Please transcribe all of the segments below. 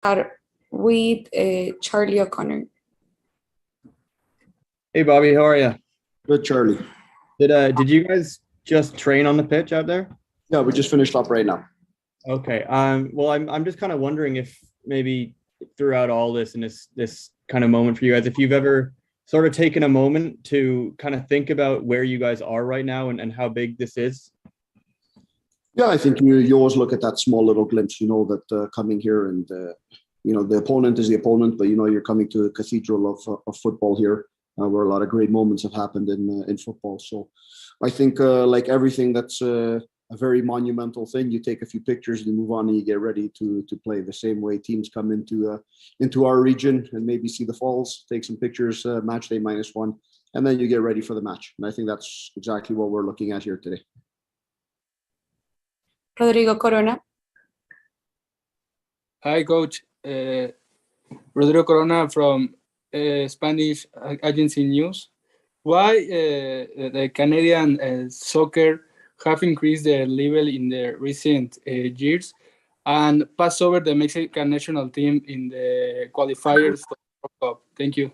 start with Charlie O'Connor. Hey, Bobby, how are you? Good, Charlie. Did you guys just train on the pitch out there? Yeah, we just finished up right now. Okay. Well, I'm just kind of wondering if maybe throughout all this and this kind of moment for you guys, if you've ever sort of taken a moment to kind of think about where you guys are right now and how big this is. Yeah, I think you always look at that small little glimpse, that coming here and, the opponent is the opponent, but, you're coming to the cathedral of football here, where a lot of great moments have happened in football. So I think like everything that's a very monumental thing, you take a few pictures, you move on, and you get ready to play. The same way teams come into our region and maybe see the falls, take some pictures, match day -1, and then you get ready for the match. And I think that's exactly what we're looking at here today. Rodrigo Corona. Hi, Coach. Rodrigo Corona from Spanish Agency News. Why the Canadian soccer have increased their level in the recent years and passed over the Mexican national team in the qualifiers for the World Cup? Thank you.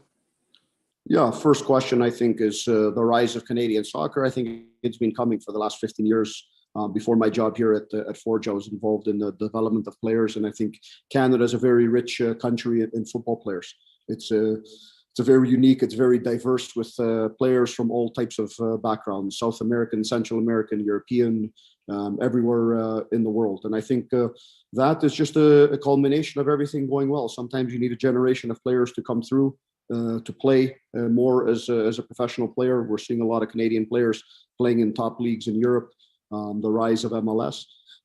Yeah, first question, I think, is the rise of Canadian soccer. I think it's been coming for the last 15 years. Before my job here at Forge, I was involved in the development of players, and I think Canada is a very rich country in football players. It's a very unique, it's very diverse with players from all types of backgrounds: South American, Central American, European, everywhere in the world. And I think that is just a culmination of everything going well. Sometimes you need a generation of players to come through to play more as a professional player. We're seeing a lot of Canadian players playing in top leagues in Europe. The rise of MLS.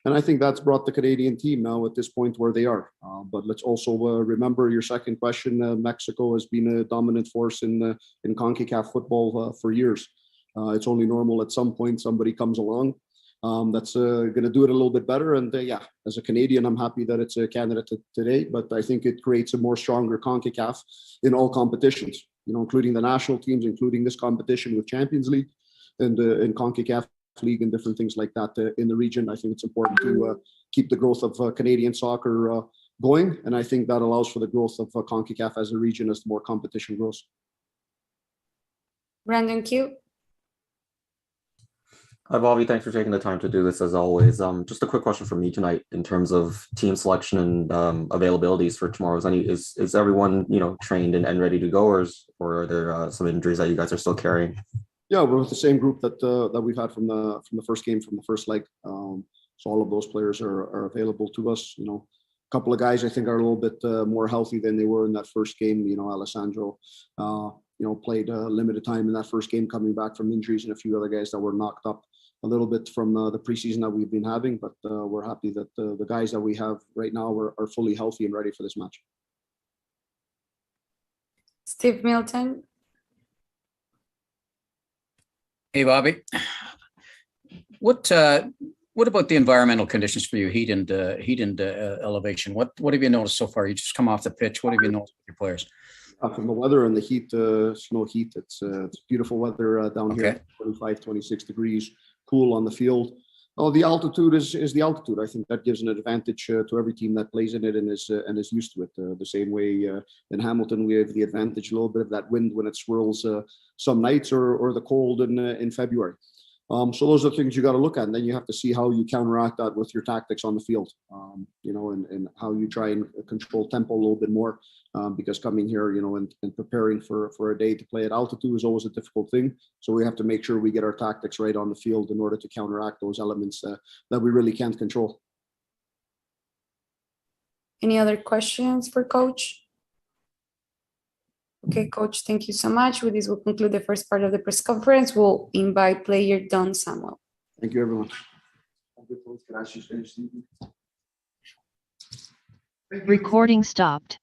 And I think that's brought the Canadian team now at this point where they are. But let's also remember your second question. Mexico has been a dominant force in CONCACAF football for years. It's only normal at some point somebody comes along that's going to do it a little bit better. And yeah, as a Canadian, I'm happy that it's Canada today, but I think it creates a more stronger CONCACAF in all competitions, including the national teams, including this competition with Champions League and in CONCACAF league and different things like that in the region. I think it's important to keep the growth of Canadian soccer going, and I think that allows for the growth of CONCACAF as a region as more competition grows. Brandon Q. Hi, Bobby. Thanks for taking the time to do this as always. Just a quick question from me tonight in terms of team selection and availabilities for tomorrow's. Is everyone trained and ready to go, or are there some injuries that you guys are still carrying? Yeah, we're with the same group that we've had from the first game, from the first leg. So all of those players are available to us. A couple of guys I think are a little bit more healthy than they were in that first game. Alessandro, played limited time in that first game, coming back from injuries, and a few other guys that were knocked up a little bit from the preseason that we've been having. But we're happy that the guys that we have right now are fully healthy and ready for this match. Steve Milton. Hey, Bobby. What about the environmental conditions for you? Heat and elevation. What have you noticed so far? You just come off the pitch. What have you noticed with your players? From the weather and the heat, snow heat. It's beautiful weather down here. 25, 26 degrees, cool on the field. Oh, the altitude is the altitude. I think that gives an advantage to every team that plays in it and is used to it. The same way in Hamilton, we have the advantage a little bit of that wind when it swirls some nights or the cold in February. So those are the things you got to look at, and then you have to see how you counteract that with your tactics on the field, and how you try and control tempo a little bit more, because coming here, and preparing for a day to play at altitude is always a difficult thing. So we have to make sure we get our tactics right on the field in order to counteract those elements that we really can't control. Any other questions for Coach? Okay, Coach, thank you so much. With this, we'll conclude the first part of the press conference. We'll invite player Don Samuel. Thank you, everyone. Recording stopped.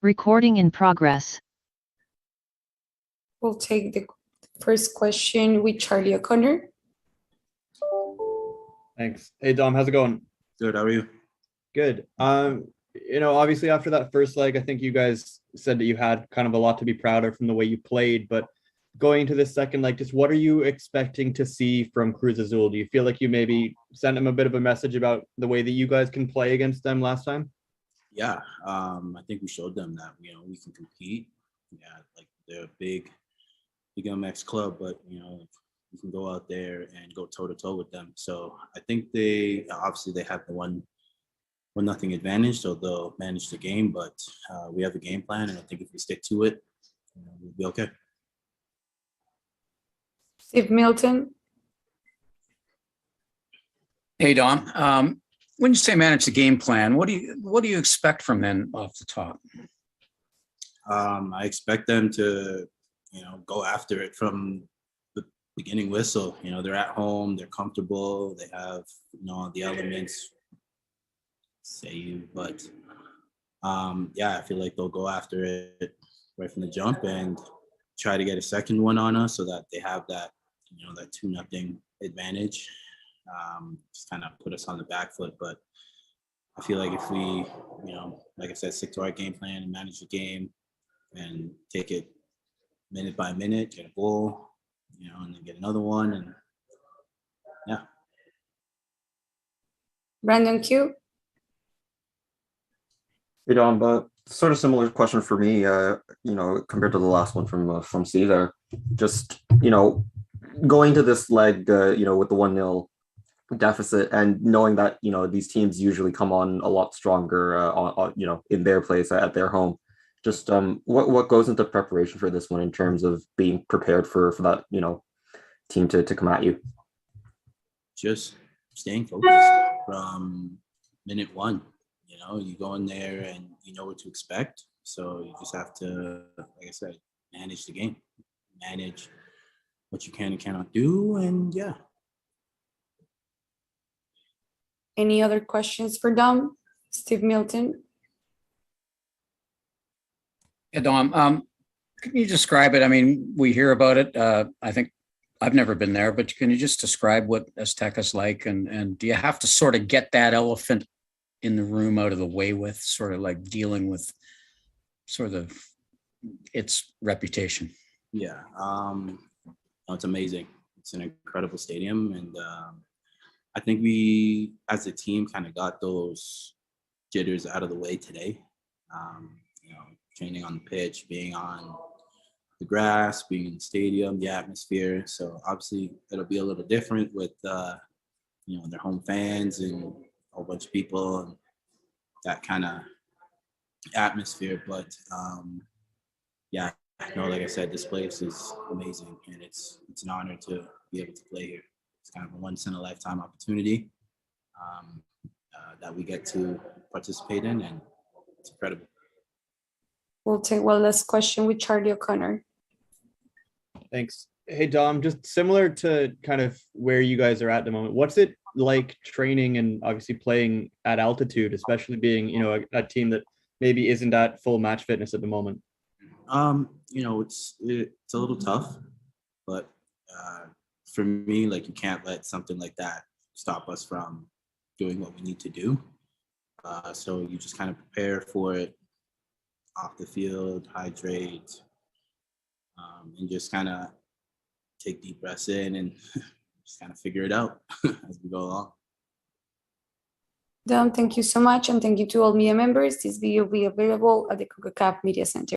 Recording in progress. We'll take the first question with Charlie O'Connor. Thanks. Hey, Dom, how's it going? Good. How are you? Good. Obviously after that first leg, I think you guys said that you had kind of a lot to be proud of from the way you played, but going into this second leg, just what are you expecting to see from Cruz Azul? Do you feel like you maybe sent them a bit of a message about the way that you guys can play against them last time? Yeah. I think we showed them that, we can compete. Yeah. Like they're a big MX club, but, we can go out there and go toe to toe with them. So I think they have the 1-0 advantage, so they'll manage the game, but we have a game plan. And I think if we stick to it, we'll be okay. Steve Milton. Hey, Dom. When you say manage the game plan, what do you expect from them off the top? I expect them to, go after it from the beginning whistle. They're at home, they're comfortable, they have, all the elements. But I feel like they'll go after it right from the jump and try to get a second one on us so that they have that, that 2-0 advantage. Just kind of put us on the back foot. But I feel like if we, like I said, stick to our game plan and manage the game and take it minute by minute, get a goal, and then get another one. And yeah. Brandon Q. Hey, Dom, but sort of similar question for me, compared to the last one from Steve there. Just, going to this leg, with the 1-0 deficit and knowing that, these teams usually come on a lot stronger, in their place at their home. Just what goes into preparation for this one in terms of being prepared for that, team to come at you? Just staying focused from minute one. You go in there and you know what to expect. So you just have to, like I said, manage the game, manage what you can and cannot do. And yeah. Any other questions for Dom? Steve Milton. Yeah, Dom, can you describe it? I mean, we hear about it. I think I've never been there, but can you just describe what Azteca's like? And do you have to sort of get that elephant in the room out of the way with, sort of like dealing with sort of its reputation? Yeah, it's amazing. It's an incredible stadium. And I think we, as a team, kind of got those jitters out of the way today. Training on the pitch, being on the grass, being in the stadium, the atmosphere. So obviously it'll be a little different with, their home fans and a whole bunch of people and that kind of atmosphere. But like I said, this place is amazing and it's an honor to be able to play here. It's kind of a once-in-a-lifetime opportunity that we get to participate in, and it's incredible. We'll take one last question with Charlie O'Connor. Thanks. Hey, Dom, just similar to kind of where you guys are at the moment, what's it like training and obviously playing at altitude, especially being, a team that maybe isn't at full match fitness at the moment? It's a little tough, but for me, like, you can't let something like that stop us from doing what we need to do. So you just kind of prepare for it off the field, hydrate, and just kind of take deep breaths in and just kind of figure it out as we go along. Dom, thank you so much. And thank you to all media members. This video will be available at the Concacaf Media Center.